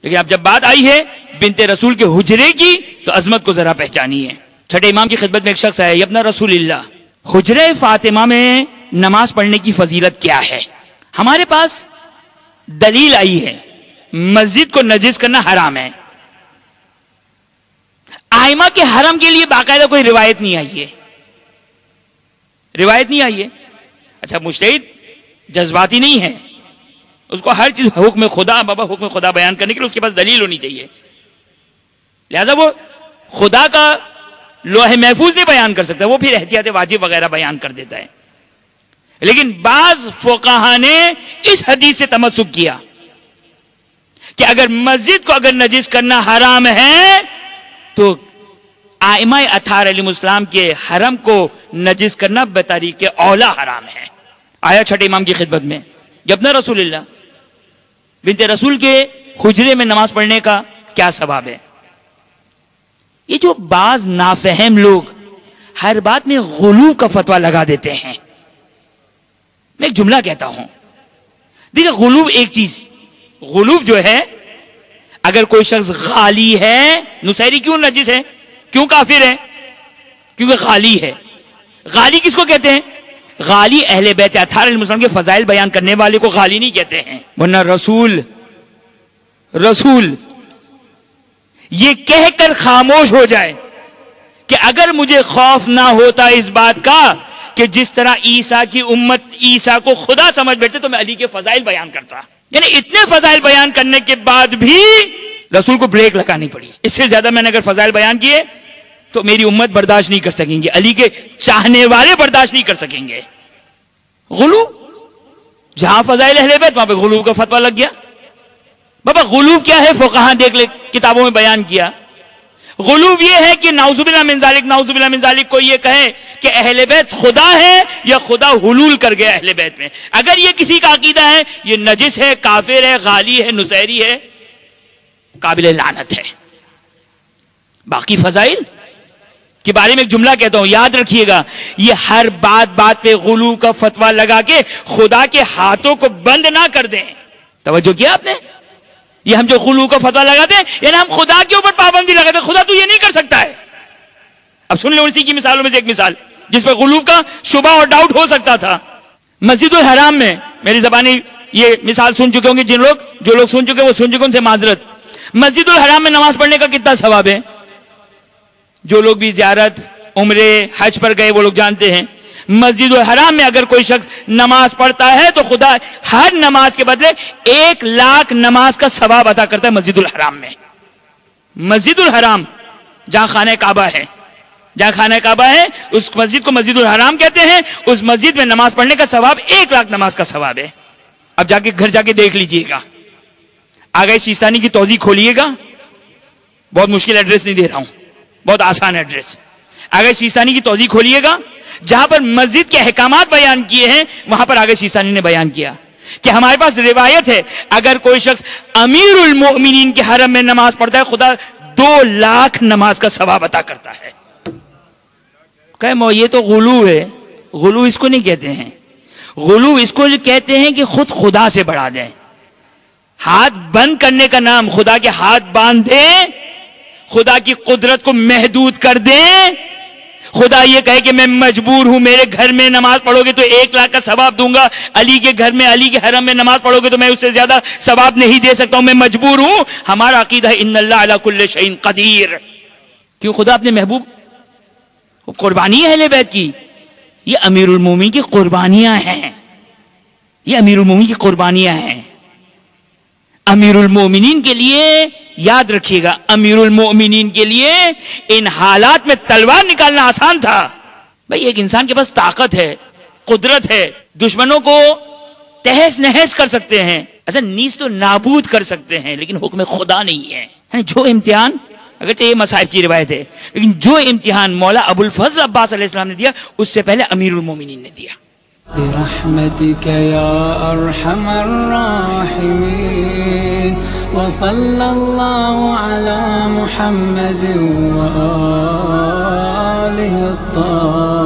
لیکن اب جب بات آئی ہے بنت رسول کے حجرے کی تو عظمت کو ذرا پہچانی ہے. چھٹے امام کی خدمت میں ایک شخص ہے, ابن رسول اللہ, حجرے فاطمہ میں نماز پڑھنے کی فضیلت کیا ہے؟ ہمارے پاس دلیل آئی ہے مسجد کو نجس کرنا حرام ہے. آئمہ کے حرم کے لیے باقاعدہ کوئی روایت نہیں آئی ہے, روایت نہیں آئی ہے. اچھا مجتہد جذباتی نہیں ہے, اس کو ہر چیز حکم خدا بابا حکم خدا بیان کرنے کے لیے اس کے پاس دلیل ہونی چاہیے. لہذا وہ خدا کا لوح محفوظ نہیں بیان کر سکتا, وہ پھر احتیاط واجب وغیرہ بیان کر دیتا ہے. لیکن بعض فقہا نے اس حدیث سے تمسک کیا کہ اگر مسجد کو اگر نجس کرنا حرام ہے تو ائمہ اطہار علیہ السلام کے حرم کو نجس کرنا بطریق اولا حرام ہے. آیا چھٹے امام کی خدمت میں ابن رسول اللہ بنت رسول کے حجرے میں نماز پڑھنے کا کیا ثواب ہے؟ یہ جو بعض نافہم لوگ ہر بات میں غلو کا فتویٰ لگا دیتے ہیں, میں ایک جملہ کہتا ہوں, دیکھیں غلو ایک چیز, غلو جو ہے اگر کوئی شخص غالی ہے, نصیری کیوں نجس ہے, کیوں کافر ہے؟ کیونکہ غالی ہے. غالی کس کو کہتے ہیں؟ غالی اہل بیت اطہار علیہ السلام کے فضائل بیان کرنے والے کو غالی نہیں کہتے ہیں. ورنہ رسول یہ کہہ کر خاموش ہو جائے کہ اگر مجھے خوف نہ ہوتا اس بات کا کہ جس طرح عیسیٰ کی امت عیسیٰ کو خدا سمجھ بیٹھتے تو میں علی کے فضائل بیان کرتا. یعنی اتنے فضائل بیان کرنے کے بعد بھی رسول کو بریک لگانی پڑی. اس سے زیادہ میں نے اگر فضائل بیان کیے تو میری امت برداشت نہیں کر سکیں گے, علی کے چاہنے والے برداشت نہیں کر سکیں گے. غلو, جہاں فضائل اہل بیت وہاں پہ غلو کا فتویٰ لگ گیا. بابا غلو کیا ہے؟ فقہاء دیکھ لے کتابوں میں بیان کیا. غلو یہ ہے کہ نعوذ باللہ من ذالک کوئی یہ کہے کہ اہل بیت خدا ہے یا خدا حلول کر گیا اہل بیت میں. اگر یہ کسی کا عقیدہ ہے یہ نجس ہے, کافر ہے, غالی ہے, نصیری ہے, قابل لعنت ہے. باقی فضائل کے بارے میں ایک جملہ کہتا ہوں, یاد رکھیے گا, یہ ہر بات پہ غلو کا فتویٰ لگا کے خدا کے ہاتھوں کو بند نہ کر دیں. توجہ کیا آپ نے؟ یہ ہم جو غلو کا فتویٰ لگاتے ہیں یعنی ہم خدا کے اوپر پابندی لگاتے ہیں, خدا تو یہ نہیں کر سکتا ہے. اب سن لو اسی کی مثالوں میں سے ایک مثال جس پہ غلو کا شبہ اور ڈاؤٹ ہو سکتا تھا. مسجد الحرام میں, میری زبانی یہ مثال سن چکے ہوں گے جو لوگ سن چکے وہ سن چکے, ان سے معذرت. مسجد الحرام میں نماز پڑھنے کا کتنا ثواب ہے؟ جو لوگ بھی زیارت عمرے حج پر گئے وہ لوگ جانتے ہیں. مسجد الحرام میں اگر کوئی شخص نماز پڑھتا ہے تو خدا ہر نماز کے بدلے 1,00,000 نماز کا ثواب عطا کرتا ہے. مسجد الحرام میں, مسجد الحرام جہاں خانہ کعبہ ہے اس مسجد کو مسجد الحرام کہتے ہیں. اس مسجد میں نماز پڑھنے کا ثواب 1,00,000 نماز کا ثواب ہے. اب گھر جا کے دیکھ لیجئے گا, آگے سیستانی کی توضیح کھولیے گا, بہت مشکل ایڈریس نہیں دے رہا ہوں, بہت آسان ایڈریس. آگے سیستانی کی توضیح کھولیے گا, جہاں پر مسجد کے احکامات بیان کیے ہیں وہاں پر آگے سیستانی نے بیان کیا کہ ہمارے پاس روایت ہے اگر کوئی شخص امیر المؤمنین کے حرم میں نماز پڑھتا ہے خدا 2,00,000 نماز کا ثواب عطا کرتا ہے. کہ یہ تو غلو ہے. غلو اس کو نہیں کہتے ہیں, غلو اس کو کہتے ہیں کہ خود خدا سے بڑھا دیں. ہاتھ بند کرنے کا نام خدا کے ہاتھ باندھ دیں, خدا کی قدرت کو محدود کر دیں. خدا یہ کہے کہ میں مجبور ہوں, میرے گھر میں نماز پڑھو گے تو 1,00,000 کا ثواب دوں گا, علی کے گھر میں علی کے حرم میں نماز پڑھو گے تو میں اس سے زیادہ ثواب نہیں دے سکتا ہوں, میں مجبور ہوں. ہمارا عقیدہ ہے ان اللہ علی کل شیء قدیر. کیوں؟ خدا اپنے محبوب قربانی ہے اہل بیت کی, یہ امیر المومنین کی قربانیاں ہیں, یہ امیر المومنین کی قربانیاں ہیں. امیر المومنین کے لیے یاد رکھیے گا, امیر المومنین کے لیے ان حالات میں تلوار نکالنا آسان تھا. بھئی ایک انسان کے پاس طاقت ہے, قدرت ہے, دشمنوں کو تہس نہس کر سکتے ہیں, ایسا نیز تو نابود کر سکتے ہیں, لیکن حکم خدا نہیں ہے. جو امتحان, اگرچہ یہ مصائب کی روایت ہے, لیکن جو امتحان مولا ابو الفضل عباس علیہ السلام نے دیا اس سے پہلے امیر المومنین نے دیا. برحمتك يا أرحم الراحمين وصلى الله على محمد وآله الطاهرين.